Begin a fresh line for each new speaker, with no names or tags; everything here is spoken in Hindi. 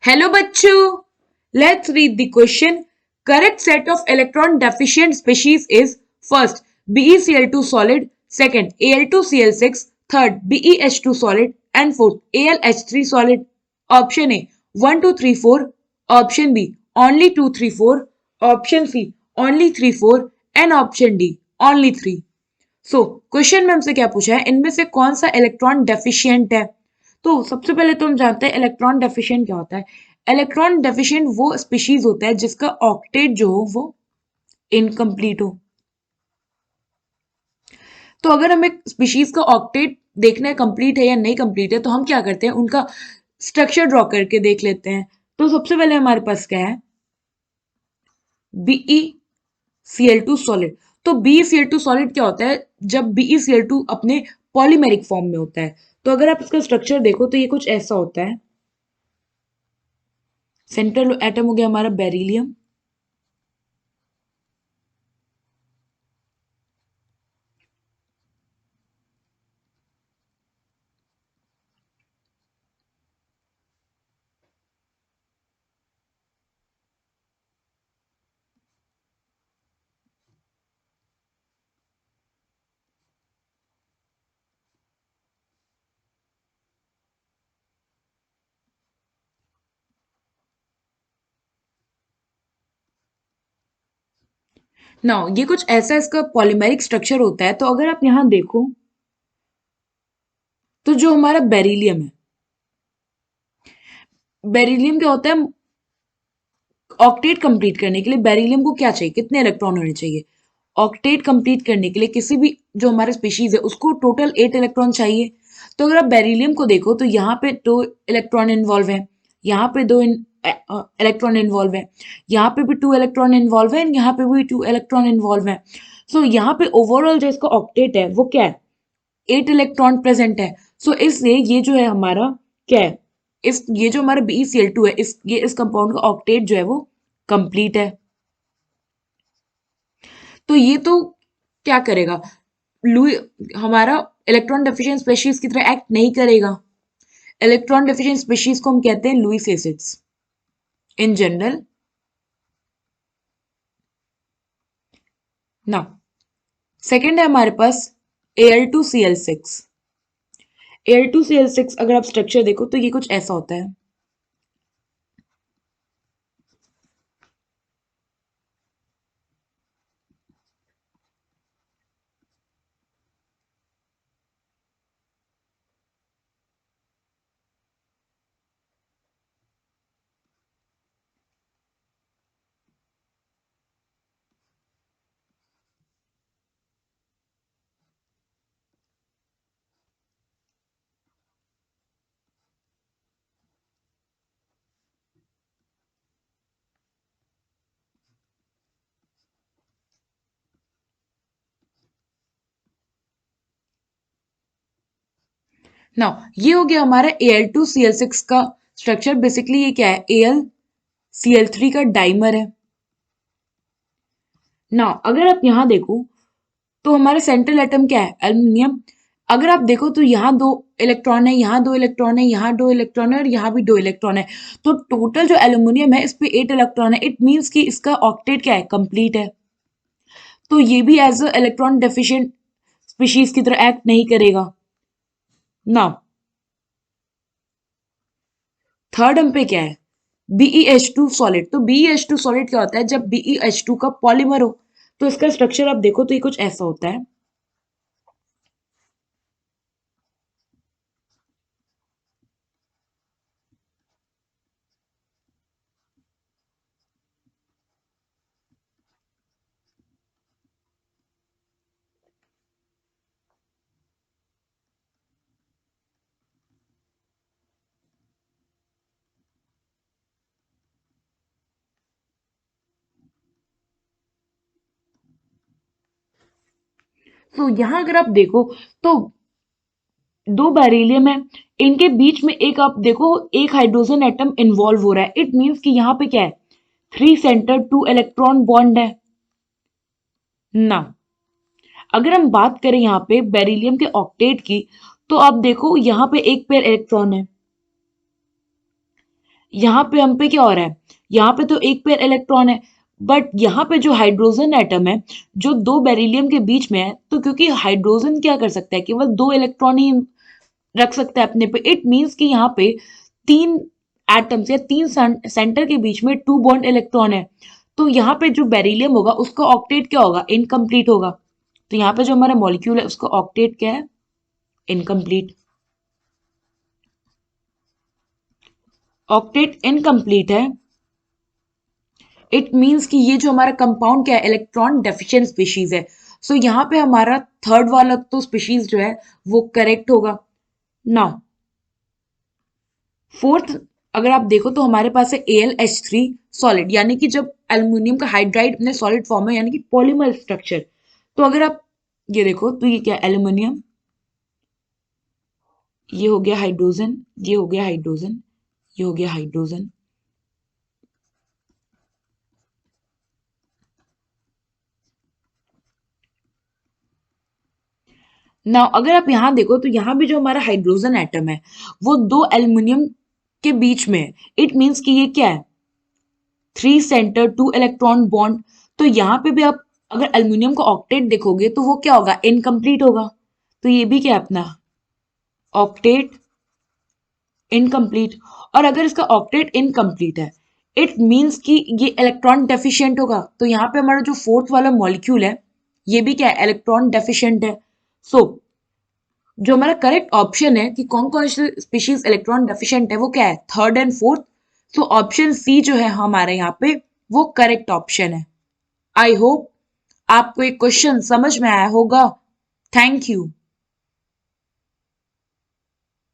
Hello bachcho. Let's read the question. Correct set of electron deficient species is first BeCl2 solid, second Al2Cl6, third BeH2 solid and fourth AlH3 solid. Option A 1 2 3 4, option B only 2 3 4, option C only 3 4 and option D only 3. Question में हमसे क्या पूछा है, इनमें से कौन सा इलेक्ट्रॉन डेफिशिएंट है। तो सबसे पहले तो हम जानते हैं इलेक्ट्रॉन डेफिशिएंट क्या होता है। इलेक्ट्रॉन डेफिशिएंट वो स्पीशीज होता है जिसका ऑक्टेट जो हो वो इनकम्प्लीट हो। तो अगर हमें स्पीशीज का ऑक्टेट देखना है कंप्लीट है या नहीं कंप्लीट है, तो हम क्या करते हैं, उनका स्ट्रक्चर ड्रॉ करके देख लेते हैं। तो सबसे पहले हमारे पास क्या है, BeCl2 सॉलिड। तो BeCl2 सॉलिड क्या होता है, जब BeCl2 अपने पॉलीमेरिक फॉर्म में होता है। तो अगर आप इसका स्ट्रक्चर देखो तो ये कुछ ऐसा होता है। सेंट्रल एटम हो गया हमारा बेरिलियम, ना ये कुछ ऐसा इसका पॉलीमेरिक स्ट्रक्चर होता है। तो अगर आप यहां देखो तो जो हमारा बेरिलियम है, बेरिलियम क्या होता है, ऑक्टेट कंप्लीट करने के लिए बेरिलियम को क्या चाहिए, कितने इलेक्ट्रॉन होने चाहिए। ऑक्टेट कंप्लीट करने के लिए किसी भी जो हमारा स्पीशीज है उसको टोटल 8 इलेक्ट्रॉन चाहिए। तो अगर आप बेरिलियम को देखो तो यहाँ पे 2 इलेक्ट्रॉन इन्वॉल्व है, यहाँ पे 2 इलेक्ट्रॉन इन्वॉल्व है, यहाँ पे भी 2 इलेक्ट्रॉन इन्वॉल्व है, यहाँ पे भी 2 इलेक्ट्रॉन इन्वॉल्व है। सो यहाँ पे ओवरऑल जो इसका ऑक्टेट है वो क्या है, 8 इलेक्ट्रॉन प्रेजेंट है। इसलिए ये जो है हमारा क्या है, इस ये जो हमारा BeCl2 है, इस कंपाउंड का ऑक्टेट जो है वो कंप्लीट है। तो ये तो क्या करेगा, लुई हमारा इलेक्ट्रॉन डेफिशिएंट स्पीशीज की तरह एक्ट नहीं करेगा। इलेक्ट्रॉन डेफिशिएंट स्पीशीज को हम कहते हैं लुईस एसिड्स इन जनरल। ना सेकेंड है हमारे पास Al2Cl6। Al2Cl6 अगर आप स्ट्रक्चर देखो तो ये कुछ ऐसा होता है। ना ये हो गया हमारा Al2Cl6 का स्ट्रक्चर। बेसिकली ये क्या है, AlCl3 का डाइमर है ना। अगर आप यहां देखो तो हमारा सेंट्रल एटम क्या है, एल्यूमिनियम। अगर आप देखो तो यहाँ 2 इलेक्ट्रॉन है, यहाँ 2 इलेक्ट्रॉन है, यहाँ 2 इलेक्ट्रॉन है और यहाँ भी 2 इलेक्ट्रॉन है। तो टोटल जो एल्यूमिनियम है इस पे 8 इलेक्ट्रॉन है। इट मीन्स कि इसका ऑक्टेट क्या है, कंप्लीट है। तो ये भी as a electron deficient species की तरह एक्ट नहीं करेगा ना। थर्ड हम पे क्या है, BeH2 सॉलिड। तो BeH2 सॉलिड क्या होता है, जब BeH2 का पॉलीमर हो। तो इसका स्ट्रक्चर आप देखो तो ये कुछ ऐसा होता है। तो यहां अगर आप देखो तो 2 बेरिलियम है, इनके बीच में एक आप देखो एक हाइड्रोजन एटम इन्वॉल्व हो रहा है। इट मींस कि यहाँ पे क्या है, 3 सेंटर 2 इलेक्ट्रॉन बॉन्ड है ना। अगर हम बात करें यहाँ पे बेरिलियम के ऑक्टेट की, तो आप देखो यहाँ पे एक पेयर इलेक्ट्रॉन है, यहाँ पे हम पे क्या हो रहा है, यहाँ पे तो एक पेयर इलेक्ट्रॉन है, बट यहाँ पे जो हाइड्रोजन एटम है जो दो बेरिलियम के बीच में है, तो क्योंकि हाइड्रोजन क्या कर सकता है, केवल दो इलेक्ट्रॉन ही रख सकता है अपने पे, इट मीन्स कि यहाँ पे तीन एटम्स या तीन सेंटर के बीच में टू बॉन्ड इलेक्ट्रॉन है। तो यहाँ पे जो बेरिलियम होगा उसका ऑक्टेट क्या होगा, इनकम्प्लीट होगा। तो यहाँ पे जो हमारा मॉलिक्यूल है उसका ऑक्टेट क्या है, इनकम्प्लीट। ऑक्टेट इनकम्प्लीट है, इट मीन्स कि ये जो हमारा कंपाउंड क्या है, इलेक्ट्रॉन डेफिशिएंट स्पीशीज है। सो यहाँ पे हमारा थर्ड वाला तो स्पीशीज जो है वो करेक्ट होगा। नाउ फोर्थ अगर आप देखो तो हमारे पास है AlH3 सॉलिड, यानी कि जब एल्युमिनियम का हाइड्राइड अपने सॉलिड फॉर्म है, यानी कि पॉलीमर स्ट्रक्चर। तो अगर आप ये देखो तो ये क्या, एल्युमिनियम, ये हो गया हाइड्रोजन, ये हो गया हाइड्रोजन, ये हो गया हाइड्रोजन। ना अगर आप यहां देखो तो यहां भी जो हमारा हाइड्रोजन एटम है वो दो एल्युमिनियम के बीच में है। इट मीन्स कि ये क्या है, three centre two electron bond. तो यहाँ पे भी आप अगर एल्युमिनियम का ऑक्टेट देखोगे तो वो क्या होगा, इनकम्प्लीट होगा। तो ये भी क्या है अपना, ऑक्टेट इनकम्प्लीट। और अगर इसका ऑक्टेट इनकम्प्लीट है, इट मीन्स कि ये इलेक्ट्रॉन डेफिशिएंट होगा। तो यहाँ पे हमारा जो फोर्थ वाला मॉलिक्यूल है ये भी क्या है, इलेक्ट्रॉन डेफिशिएंट है। सो जो हमारा करेक्ट ऑप्शन है कि कौन कौन से स्पीशीज इलेक्ट्रॉन डेफिशिएंट है वो क्या है, third and fourth. So option C जो है हमारे यहाँ पे वो करेक्ट ऑप्शन है। आई होप आपको एक क्वेश्चन समझ में आया होगा। Thank you.